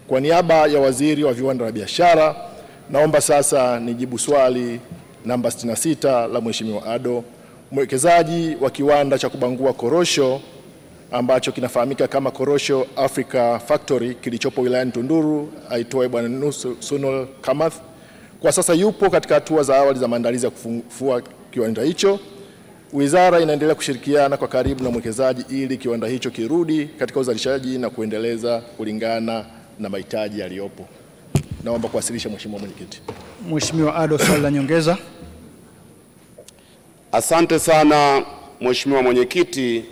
Kwa niaba ya Waziri wa Viwanda na Biashara, naomba sasa nijibu swali namba 66 la Mheshimiwa Ado. Mwekezaji wa kiwanda cha kubangua korosho ambacho kinafahamika kama Korosho Africa Factory kilichopo wilayani Tunduru aitwaye Bwana Sunul Kamath kwa sasa yupo katika hatua za awali za maandalizi ya kufufua kiwanda hicho. Wizara inaendelea kushirikiana kwa karibu na mwekezaji ili kiwanda hicho kirudi katika uzalishaji na kuendeleza kulingana na mahitaji yaliyopo. Naomba kuwasilisha Mheshimiwa Mwenyekiti. Mheshimiwa Ado, swali la nyongeza. Asante sana Mheshimiwa Mwenyekiti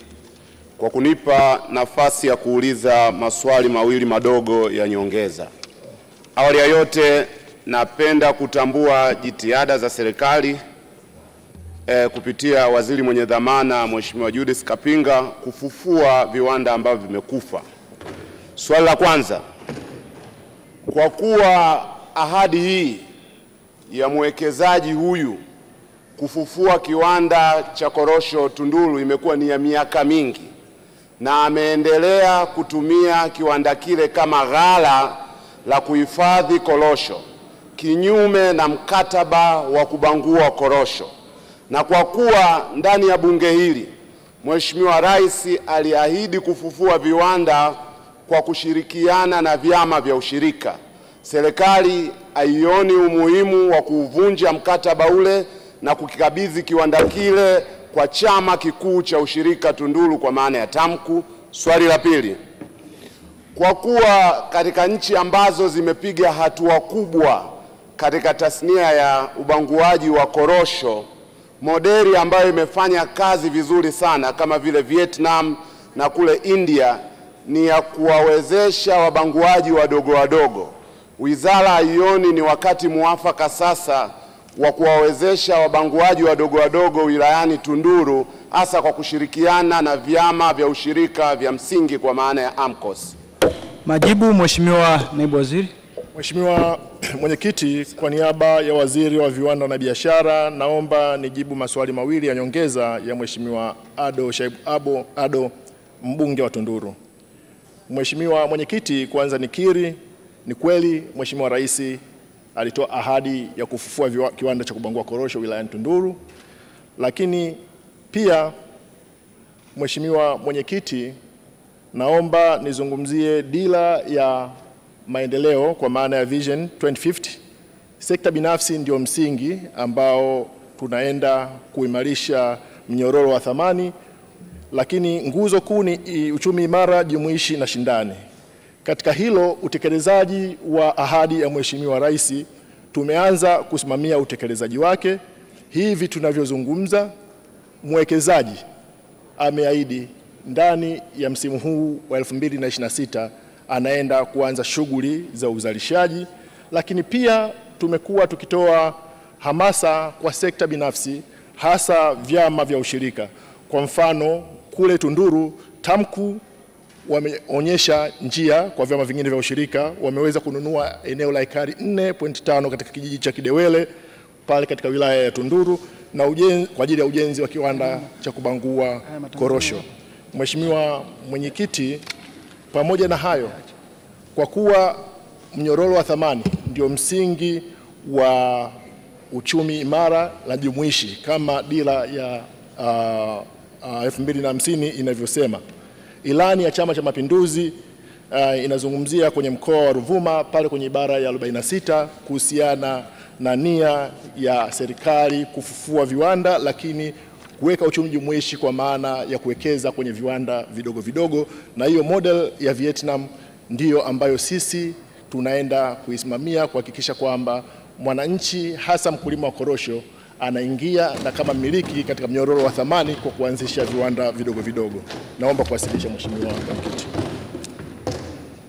kwa kunipa nafasi ya kuuliza maswali mawili madogo ya nyongeza. Awali ya yote, napenda kutambua jitihada za serikali kupitia waziri mwenye dhamana Mheshimiwa Judith Kapinga kufufua viwanda ambavyo vimekufa. Swali la kwanza, kwa kuwa ahadi hii ya mwekezaji huyu kufufua kiwanda cha korosho Tunduru imekuwa ni ya miaka mingi na ameendelea kutumia kiwanda kile kama ghala la kuhifadhi korosho kinyume na mkataba wa kubangua korosho, na kwa kuwa ndani ya bunge hili Mheshimiwa Rais aliahidi kufufua viwanda kwa kushirikiana na vyama vya ushirika, serikali haioni umuhimu wa kuvunja mkataba ule na kukikabidhi kiwanda kile kwa chama kikuu cha ushirika Tunduru kwa maana ya TAMCU. Swali la pili, kwa kuwa katika nchi ambazo zimepiga hatua kubwa katika tasnia ya ubanguaji wa korosho, modeli ambayo imefanya kazi vizuri sana kama vile Vietnam na kule India ni ya kuwawezesha wabanguaji wadogo wadogo, wizara haioni ni wakati muafaka sasa wa kuwawezesha wabanguaji wadogo wadogo wilayani Tunduru hasa kwa kushirikiana na vyama vya ushirika vya msingi kwa maana ya AMCOS? Majibu, Mheshimiwa Naibu Waziri. Mheshimiwa Mwenyekiti, kwa niaba ya Waziri wa Viwanda na Biashara, naomba nijibu maswali mawili ya nyongeza ya Mheshimiwa Ado Shaib Ado, mbunge wa Tunduru. Mheshimiwa Mwenyekiti, kwanza nikiri, ni kweli Mheshimiwa Rais alitoa ahadi ya kufufua kiwanda cha kubangua korosho wilayani Tunduru, lakini pia Mheshimiwa Mwenyekiti, naomba nizungumzie dira ya maendeleo kwa maana ya Vision 2050. Sekta binafsi ndio msingi ambao tunaenda kuimarisha mnyororo wa thamani, lakini nguzo kuu ni uchumi imara, jumuishi na shindani. Katika hilo, utekelezaji wa ahadi ya Mheshimiwa Rais tumeanza kusimamia utekelezaji wake. Hivi tunavyozungumza, mwekezaji ameahidi ndani ya msimu huu wa 2026 anaenda kuanza shughuli za uzalishaji, lakini pia tumekuwa tukitoa hamasa kwa sekta binafsi, hasa vyama vya ushirika. Kwa mfano, kule Tunduru TAMCU wameonyesha njia kwa vyama vingine vya ushirika, wameweza kununua eneo la ekari 4.5 katika kijiji cha Kidewele pale katika wilaya ya Tunduru na kwa ajili ya ujenzi wa kiwanda cha kubangua korosho. Mheshimiwa Mwenyekiti, pamoja na hayo, kwa kuwa mnyororo wa thamani ndio msingi wa uchumi imara na jumuishi kama dira ya 2050 inavyosema, ilani ya Chama cha Mapinduzi inazungumzia kwenye mkoa wa Ruvuma pale kwenye ibara ya 46 kuhusiana na nia ya serikali kufufua viwanda, lakini kuweka uchumi jumuishi kwa maana ya kuwekeza kwenye viwanda vidogo vidogo, na hiyo model ya Vietnam ndiyo ambayo sisi tunaenda kuisimamia kuhakikisha kwamba mwananchi hasa mkulima wa korosho anaingia na kama mmiliki katika mnyororo wa thamani kwa kuanzisha viwanda vidogo vidogo. Naomba kuwasilisha Mheshimiwa Mwenyekiti.